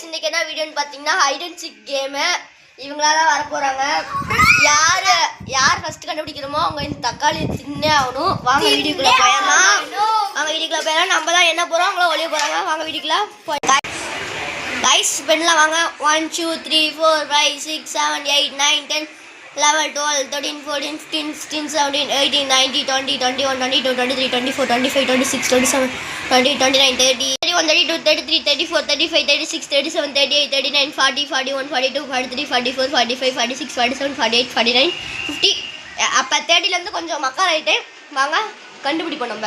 இன்னைக்கு என்ன வீடியோன்னு பார்த்தீங்கன்னா ஹைட் அண்ட் சீக் கேமு. இவங்களால வர போகிறாங்க. யார் ஃபஸ்ட்டு கண்டுபிடிக்கிறோமோ அவங்க இந்த தக்காளி தின்னே ஆகணும். வாங்க வீடியோக்குள்ளே போயிடலாம். நம்ம தான் என்ன போகிறோம் அவங்கள ஒளிய போகிறாங்க. வாங்க வீடியோக்குள்ளே போய் கைஸ் பெண்ணெலாம் வாங்க. 1 2 3 4 5 6 7 8 9 10 11 12 13 14 15 16 17 18 19 20 21 22 23 24 25 26 27 28 29 30 31 32 33 34 35 36 37 38 39 40 41 42 43 44 45 46 47 48 49 50. அப்போ 30லேருந்து கொஞ்சம் மக்கள் ஆகிட்டேன். வாங்க கண்டுபிடிப்போம். நம்ம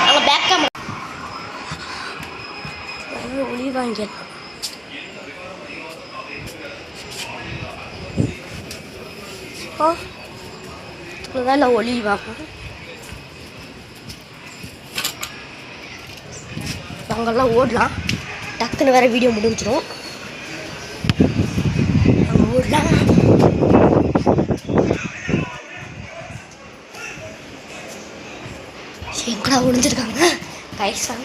அங்கே பேக் கேமரா ஒளி வாங்க. இல்லை ஒளி வாங்க. நாங்கள்லாம் ஓடலாம். டக்குன்னு வேறு வீடியோ முடிஞ்சிடும். நாங்கள் ஓடலாம். எங்கடா ஒழிஞ்சிருக்காங்க கைஸா.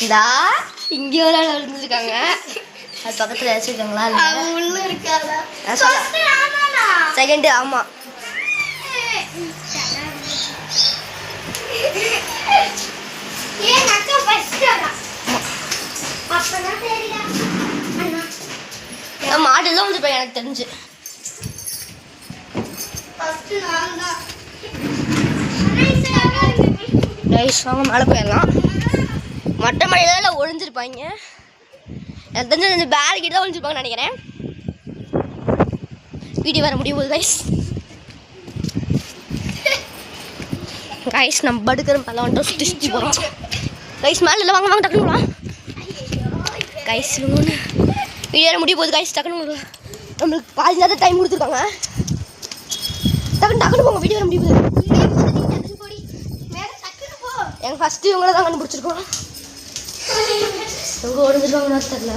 இந்தா இங்கே ஒரு ஆள் விழுந்துருக்காங்க. அது பக்கத்தில் வச்சுருக்காங்களா? உள்ள இருக்காதா செகண்டு? ஆமாம். மாடு தான் வந்து எனக்கு தெரிஞ்சு. வாங்க மேலே போயிடலாம். மொட்டை மழையில ஒழிஞ்சிருப்பாங்க. எனக்கு தெரிஞ்சு இந்த பேரிக்கிட்ட தான் ஒழிஞ்சிருப்பாங்கன்னு நினைக்கிறேன். வீடியோ வர முடியும் போது கைஸ் நம்ம படுக்கிற மேலே வந்துட்டு சுற்றி போகிறோம். கைஸ் மேலே இல்லை. வாங்க வாங்க டக்குனு கைஸ் வீடியோ வர முடிய போகுது கைஸ். டக்குனு நம்மளுக்கு பாதி நேரத்தை டைம் கொடுத்துருக்காங்க. டக்குனு போங்க. வீடியோ வர முடிய போகுது. எங்கள் ஃபஸ்ட்டு இவங்கள தான் கண்டுபிடிச்சிருக்கோம். இவங்க ஒழிஞ்சிருவாங்கன்னு தெரியல.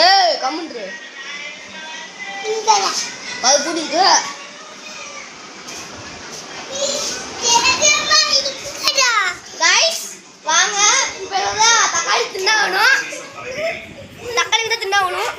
ஏய் கம்முன்று அது புரியுது. வாங்க இப்போ தக்காளி தின்னாகணும். தக்காளி தான் தின்னாகணும்.